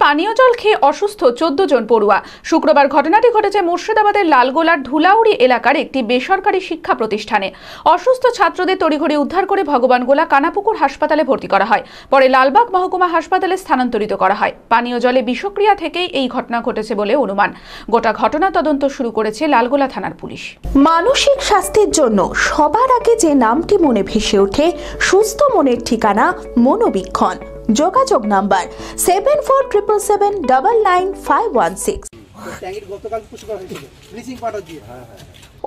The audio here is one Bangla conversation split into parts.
পানীয় জল খেয়ে অসুস্থ 14 জন পড়ুয়া। শুক্রবার ঘটনাটি ঘটেছে মুর্শিদাবাদের লালগোলার ধুলাউড়ি এলাকার একটি বেসরকারি শিক্ষা প্রতিষ্ঠানে। অসুস্থ ছাত্রদের তড়িঘড়ি উদ্ধার করে ভগবানগোলা কানাপুকুর হাসপাতালে ভর্তি করা হয়। পরে লালবাগ মহকুমা হাসপাতালে স্থানান্তরিত করা হয়। পানীয় জলে বিষক্রিয়া থেকেই এই ঘটনা ঘটেছে বলে অনুমান। গোটা ঘটনা তদন্ত শুরু করেছে লালগোলা থানার পুলিশ। মানসিক স্বাস্থ্যের জন্য সবার আগে যে নামটি মনে ভেসে ওঠে, সুস্থ মনের ঠিকানা মনোবীক্ষণ। যোগাযোগ নাম্বার 7477799516।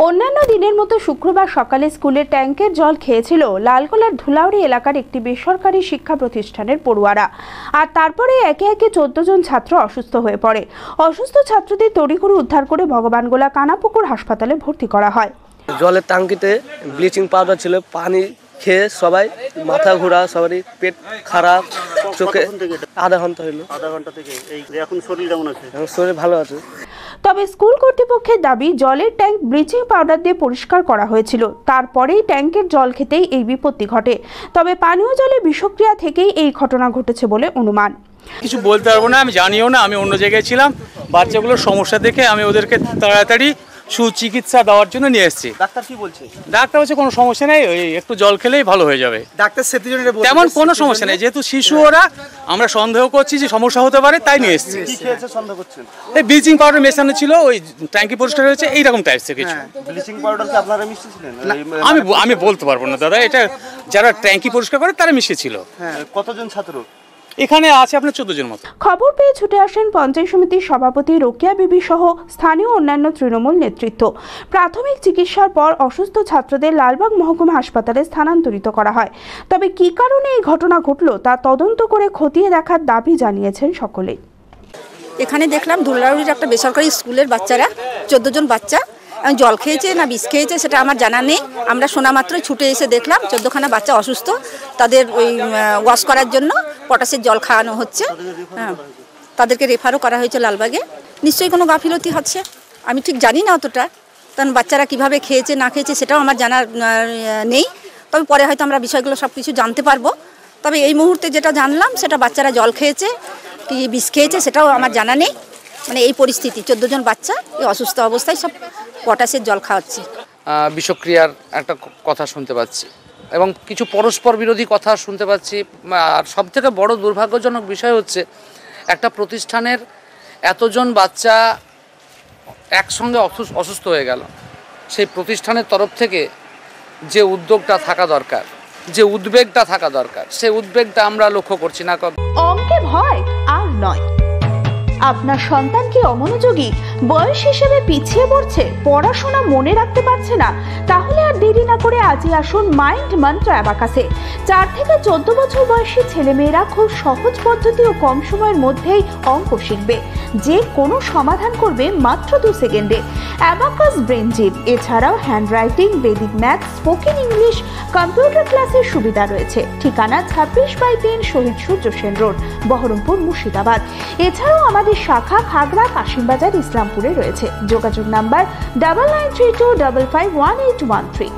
অন্যান্য দিনের মতো শুক্রবার সকালে স্কুলের ট্যাঙ্কের জল খেয়েছিল লালগোলার ধুলাউড়ি এলাকার একটি বেসরকারি শিক্ষা প্রতিষ্ঠানের পড়ুয়ারা। আর তারপরে একে একে 14 জন ছাত্র অসুস্থ হয়ে পড়ে। অসুস্থ ছাত্রদের তড়িঘড়ি উদ্ধার করে ভগবানগোলা কানাপুকুর হাসপাতালে ভর্তি করা হয়। জলের ট্যাঙ্কিতে ব্লিচিং পাউডার ছিল, পানি খেয়ে সবাই মাথা ঘোরা, সবারই পেট খারাপ, চোখে আধা ঘন্টা হইলো। আধা ঘন্টা থেকে এখন শরীর কেমন আছে? এখন শরীর ভালো আছে। তবে স্কুল কর্তৃপক্ষের দাবি, জলের ট্যাঙ্ক ব্লিচিং পাউডার দিয়ে পরিষ্কার করা হয়েছিল, তারপরেই ট্যাঙ্কের জল খেতেই এই বিপত্তি ঘটে। তবে পানীয় জলে বিষক্রিয়া থেকেই এই ঘটনা ঘটেছে বলে অনুমান। কিছু বলতে পারবো না, আমি জানিও না, আমি অন্য জায়গায় ছিলাম। বাচ্চাগুলোর সমস্যা দেখে আমি ওদেরকে তাড়াতাড়ি সুচিকিৎসা দেওয়ার জন্য নিয়ে এসেছি। ডাক্তার কি বলছে? ডাক্তার বলছে কোনো সমস্যা নেই, ওই একটু জল খেলেই ভালো হয়ে যাবে। ডাক্তার তেমন কোনো সমস্যা নেই, যেহেতু শিশু ওরা, আমরা সন্দেহ করছি যে সমস্যা হতে পারে, তাই নিয়ে এসেছি। কি খেয়েছে সন্দেহ করছেন? এই ব্লিচিং পাউডার মেশানো ছিল, ওই ট্যাঙ্কি পরিষ্কার হয়েছে, এইরকম টাইপসের কিছু। ব্লিচিং পাউডার কি আপনারা মিশিয়েছিলেন? আমি বলতে পারবো না দাদা, এটা যারা ট্যাঙ্কি পরিষ্কার করে তারা মিশিয়েছিল। হ্যাঁ, কতজন ছাত্র এখানে আছে? আপনার 14 জন মতো। খবর পেয়ে ছুটে আসেন পঞ্চায়েত সমিতির সভাপতি রোকেয়া বিবি সহ স্থানীয় অন্যান্য তৃণমূল নেতৃত্ব। প্রাথমিক চিকিৎসার পর অসুস্থ ছাত্রদের লালবাগ মহকুমা হাসপাতালে স্থানান্তরিত করা হয়। তবে কী কারণে এই ঘটনা ঘটল তা তদন্ত করে খতিয়ে দেখার দাবি জানিয়েছেন সকলেই। এখানে দেখলাম ধুলাউড়ির একটা বেসরকারি স্কুলের বাচ্চারা 14 জন বাচ্চা জল খেয়েছে না বিষ খেয়েছে সেটা আমার জানা নেই। আমরা শোনা মাত্রই ছুটে এসে দেখলাম 14খানা বাচ্চা অসুস্থ, তাদের ওই ওয়াশ করার জন্য পটাশের জল খাওয়ানো হচ্ছে। হ্যাঁ, তাদেরকে রেফারও করা হয়েছে লালবাগে। নিশ্চয়ই কোনো গাফিলতি হচ্ছে, আমি ঠিক জানি না অতটা, কারণ বাচ্চারা কিভাবে খেয়েছে না খেয়েছে সেটাও আমার জানার নেই। তবে পরে হয়তো আমরা বিষয়গুলো সব কিছু জানতে পারবো। তবে এই মুহূর্তে যেটা জানলাম সেটা বাচ্চারা জল খেয়েছে কি বিষ খেয়েছে সেটাও আমার জানা নেই। মানে এই পরিস্থিতি 14 জন বাচ্চা এই অসুস্থ অবস্থায় সব পটাশের জল খাওয়াচ্ছে। বিষক্রিয়ার একটা কথা শুনতে পাচ্ছি এবং কিছু পরস্পর বিরোধী কথা শুনতে পাচ্ছি। আর সবথেকে বড় দুর্ভাগ্যজনক বিষয় হচ্ছে একটা প্রতিষ্ঠানের এতজন বাচ্চা একসঙ্গে অসুস্থ হয়ে গেল। সেই প্রতিষ্ঠানের তরফ থেকে যে উদ্যোগটা থাকা দরকার, যে উদ্বেগটা থাকা দরকার, সেই উদ্বেগটা আমরা লক্ষ্য করছি না। অঙ্কে ভয় আর নয়। আপনার সন্তান কি অমনোযোগী, বয়স হিসেবে পিছিয়ে পড়ছে, পড়াশোনা মনে রাখতে পারছে না? তাহলে আর দেরি না করে আজই আসুন মাইন্ড মন্ত্র অ্যাবাকাসে। 4 থেকে 14 বছর বয়সী ছেলেমেয়েরা খুব সহজ পদ্ধতি ও কম সময়ের মধ্যেই অঙ্ক শিখবে, যে কোনো সমাধান করবে মাত্র 2 সেকেন্ডে। অ্যাবাকাস ব্রেন জিম, এছাড়াও handwriting, Vedic math, spoken English, computer ক্লাসের সুবিধা রয়েছে। ঠিকানা 26/3 শহীদ সূর্য সেন রোড, বহরমপুর, মুর্শিদাবাদ। এছাড়াও আমাদের শাখা খাগড়া, কাশিমবাজার, ইসলামপুরে রয়েছে। যোগাযোগ নাম্বার 9932551813।